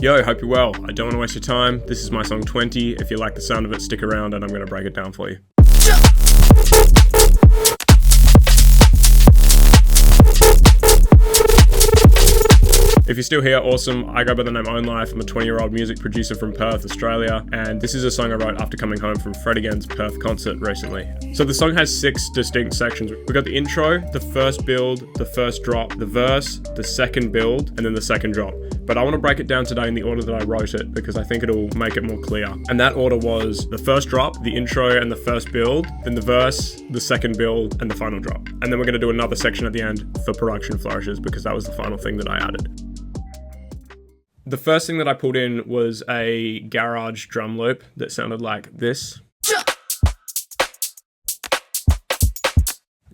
Yo, hope you're well. I don't want to waste your time. This is my song 20. If you like the sound of it, stick around and I'm going to break it down for you. If you're still here, awesome. I go by the name Ownlife. I'm a 20-year-old music producer from Perth, Australia, and this is a song I wrote after coming home from Fred Again's Perth concert recently. So the song has 6 distinct sections. We've got the intro, the first build, the first drop, the verse, the second build, and then the second drop. But I want to break it down today in the order that I wrote it because I think it'll make it more clear. And that order was the first drop, the intro and the first build, then the verse, the second build, and the final drop. And then we're going to do another section at the end for production flourishes because that was the final thing that I added. The first thing that I pulled in was a garage drum loop that sounded like this. I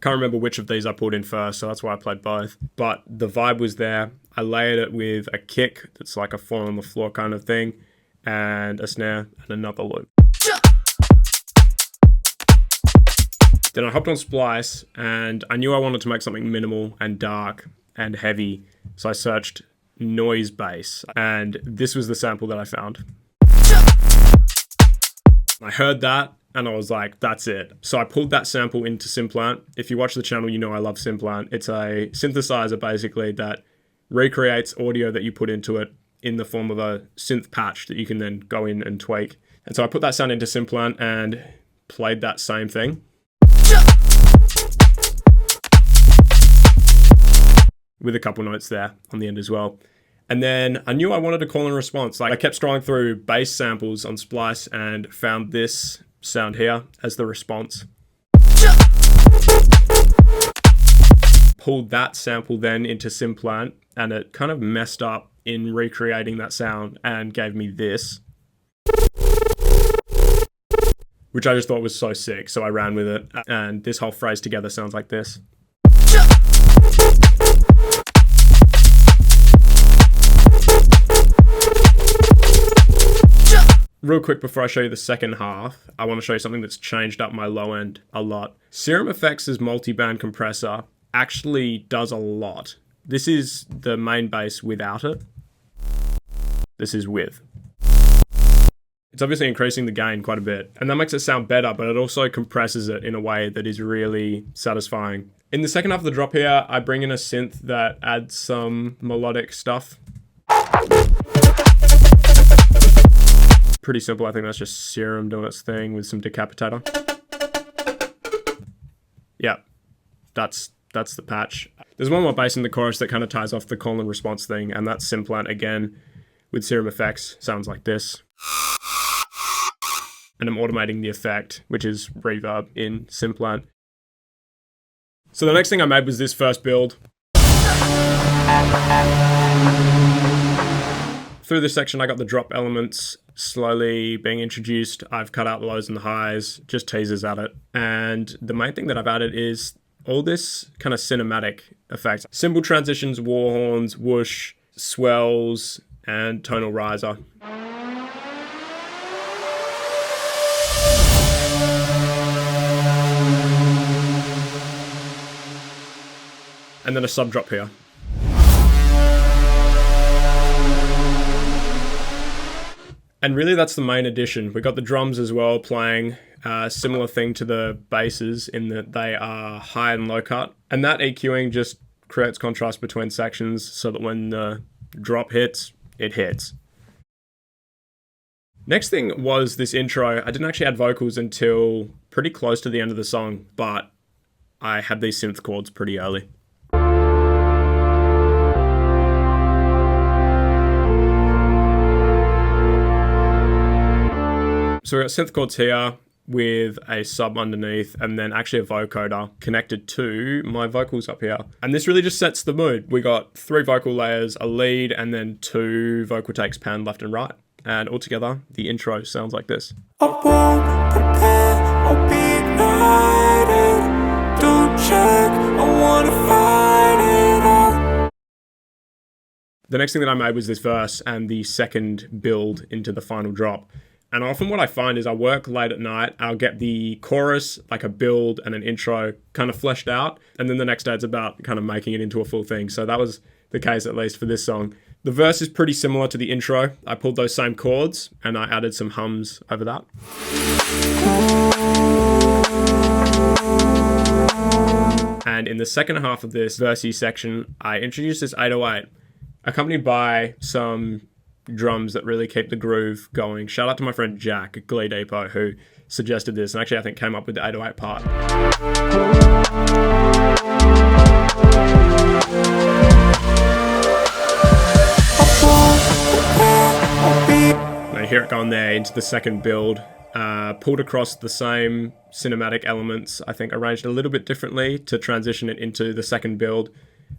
can't remember which of these I pulled in first, so that's why I played both. But the vibe was there. I layered it with a kick that's like a 4 on the floor kind of thing, and a snare and another loop. Then I hopped on Splice, and I knew I wanted to make something minimal and dark and heavy, so I searched noise bass, and this was the sample that I found. I heard that and I was like, that's it. So I pulled that sample into Simplant. If you watch the channel, you know I love Simplant. It's a synthesizer basically that recreates audio that you put into it in the form of a synth patch that you can then go in and tweak. And so I put that sound into Simplant and played that same thing with a couple notes there on the end as well. And then I knew I wanted a call and response. Like I kept scrolling through bass samples on Splice and found this sound here as the response. Pulled that sample then into Simplant and it kind of messed up in recreating that sound and gave me this, which I just thought was so sick. So I ran with it, and this whole phrase together sounds like this. Real quick before I show you the second half, I want to show you something that's changed up my low end a lot. Serum Effects' multi-band compressor actually does a lot. This is the main bass without it. This is with. It's obviously increasing the gain quite a bit, and that makes it sound better, but it also compresses it in a way that is really satisfying. In the second half of the drop here, I bring in a synth that adds some melodic stuff. Pretty simple. I think that's just Serum doing its thing with some decapitator. Yeah, that's the patch. There's one more bass in the chorus that kind of ties off the call and response thing, and that's Simplant again with Serum Effects. Sounds like this. And I'm automating the effect, which is reverb in Simplant. So the next thing I made was this first build. Through this section, I got the drop elements slowly being introduced. I've cut out the lows and the highs, just teasers at it. And the main thing that I've added is all this kind of cinematic effects. Cymbal transitions, war horns, whoosh, swells, and tonal riser. And then a sub drop here. And really that's the main addition. We got the drums as well playing a similar thing to the basses in that they are high and low cut. And that EQing just creates contrast between sections so that when the drop hits, it hits. Next thing was this intro. I didn't actually add vocals until pretty close to the end of the song, but I had these synth chords pretty early. So we've got synth chords here with a sub underneath and then actually a vocoder connected to my vocals up here. And this really just sets the mood. We got 3 vocal layers, a lead, and then 2 vocal takes panned left and right. And altogether, the intro sounds like this. I won't prepare, I'll be ignited. Don't check, I wanna fight it out. The next thing that I made was this verse and the second build into the final drop. And often what I find is I work late at night, I'll get the chorus, like a build and an intro kind of fleshed out. And then the next day it's about kind of making it into a full thing. So that was the case, at least for this song. The verse is pretty similar to the intro. I pulled those same chords and I added some hums over that. And in the second half of this versey section, I introduced this 808, accompanied by some drums that really keep the groove going. Shout out to my friend Jack at Glee Depot, who suggested this, and actually I think came up with the 808 part. Now you hear it going there into the second build. Pulled across the same cinematic elements, I think arranged a little bit differently to transition it into the second build.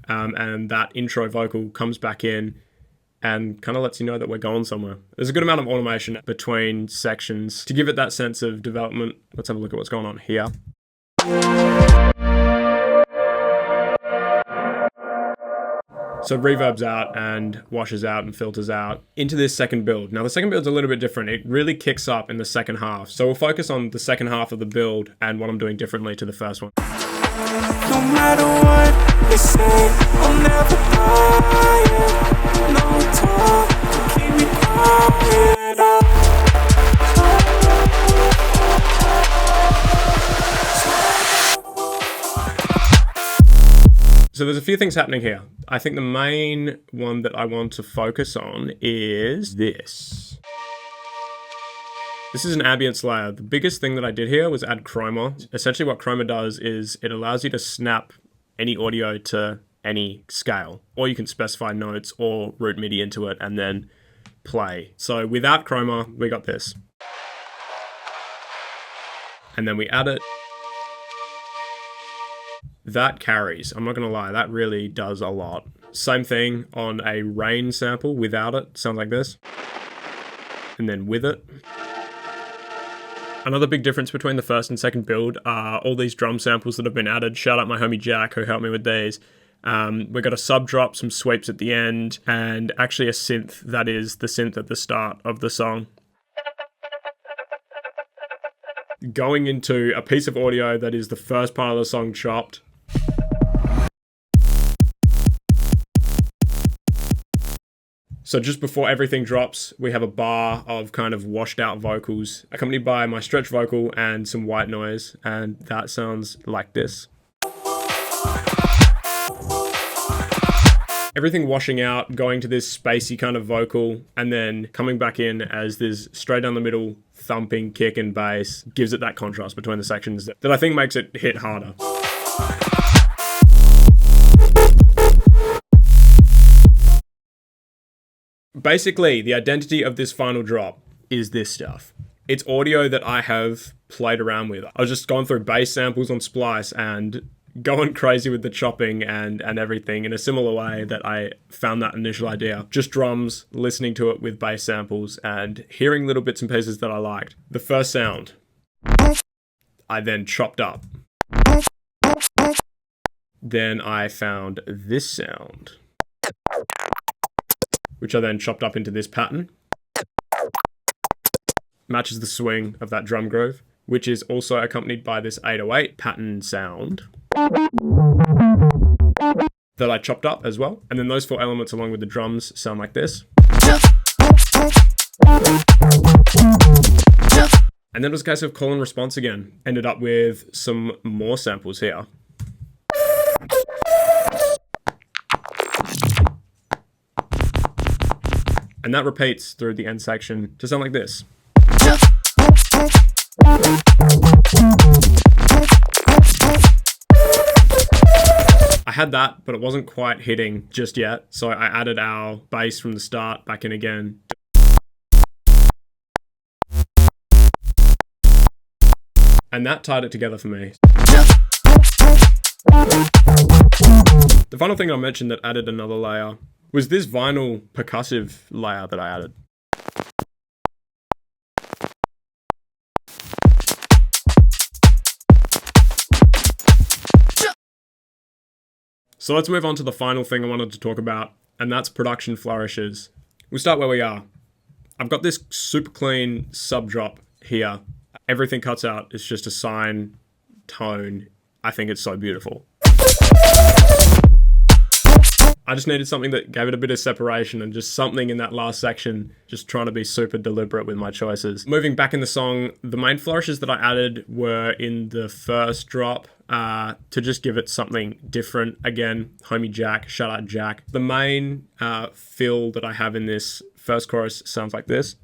And that intro vocal comes back in and kind of lets you know that we're going somewhere. There's a good amount of automation between sections to give it that sense of development. Let's have a look at what's going on here. So reverbs out and washes out and filters out into this second build. Now the second build's a little bit different. It really kicks up in the second half. So we'll focus on the second half of the build and what I'm doing differently to the first one. No matter what they say, I'll never buy it. No talk to keep me quiet. So there's a few things happening here. I think the main one that I want to focus on is this. This is an ambience layer. The biggest thing that I did here was add chroma. Essentially what chroma does is it allows you to snap any audio to any scale, or you can specify notes or route MIDI into it and then play. So without chroma, we got this. And then we add it. That carries. I'm not going to lie, that really does a lot. Same thing on a rain sample without it. Sounds like this. And then with it. Another big difference between the first and second build are all these drum samples that have been added. Shout out my homie Jack who helped me with these. We got a sub drop, some sweeps at the end, and actually a synth that is the synth at the start of the song. Going into a piece of audio that is the first part of the song chopped. So just before everything drops, we have a bar of kind of washed out vocals, accompanied by my stretch vocal and some white noise, and that sounds like this. Everything washing out, going to this spacey kind of vocal, and then coming back in as this straight down the middle thumping kick and bass, gives it that contrast between the sections that I think makes it hit harder. Basically, the identity of this final drop is this stuff. It's audio that I have played around with. I was just going through bass samples on Splice and going crazy with the chopping and everything in a similar way that I found that initial idea. Just drums, listening to it with bass samples and hearing little bits and pieces that I liked. The first sound, I then chopped up. Then I found this sound, which I then chopped up into this pattern. Matches the swing of that drum groove, which is also accompanied by this 808 pattern sound that I chopped up as well. And then those four elements along with the drums sound like this. And then it was a case of call and response again. Ended up with some more samples here. And that repeats through the end section to sound like this. I had that, but it wasn't quite hitting just yet, so I added our bass from the start back in again. And that tied it together for me. The final thing I mentioned that added another layer was this vinyl percussive layer that I added. So let's move on to the final thing I wanted to talk about, and that's production flourishes. We'll start where we are. I've got this super clean sub drop here. Everything cuts out. It's just a sine tone. I think it's so beautiful. I just needed something that gave it a bit of separation, and just something in that last section, just trying to be super deliberate with my choices. Moving back in the song, the main flourishes that I added were in the first drop, to just give it something different. Again, homie Jack, shout out Jack. The main fill that I have in this first chorus sounds like this.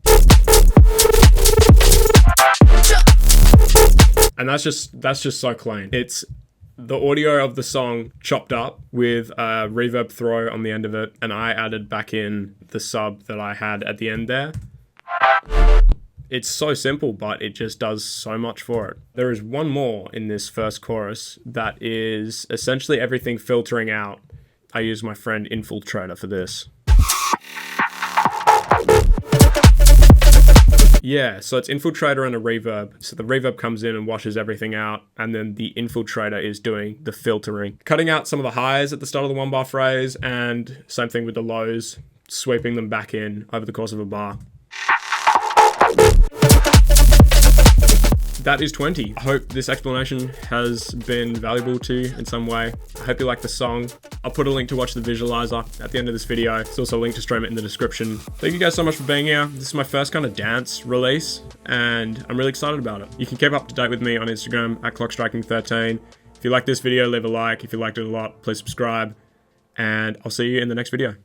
And that's just so clean. It's the audio of the song chopped up with a reverb throw on the end of it, and I added back in the sub that I had at the end there. It's so simple, but it just does so much for it. There is one more in this first chorus that is essentially everything filtering out. I use my friend Infiltrator for this. Yeah, so it's Infiltrator and a reverb. So the reverb comes in and washes everything out, and then the Infiltrator is doing the filtering. Cutting out some of the highs at the start of the one bar phrase, and same thing with the lows, sweeping them back in over the course of a bar. That is 20. I hope this explanation has been valuable to you in some way. I hope you like the song. I'll put a link to watch the visualizer at the end of this video. There's also a link to stream it in the description. Thank you guys so much for being here. This is my first kind of dance release, and I'm really excited about it. You can keep up to date with me on Instagram at clockstriking13. If you like this video, leave a like. If you liked it a lot, please subscribe, and I'll see you in the next video.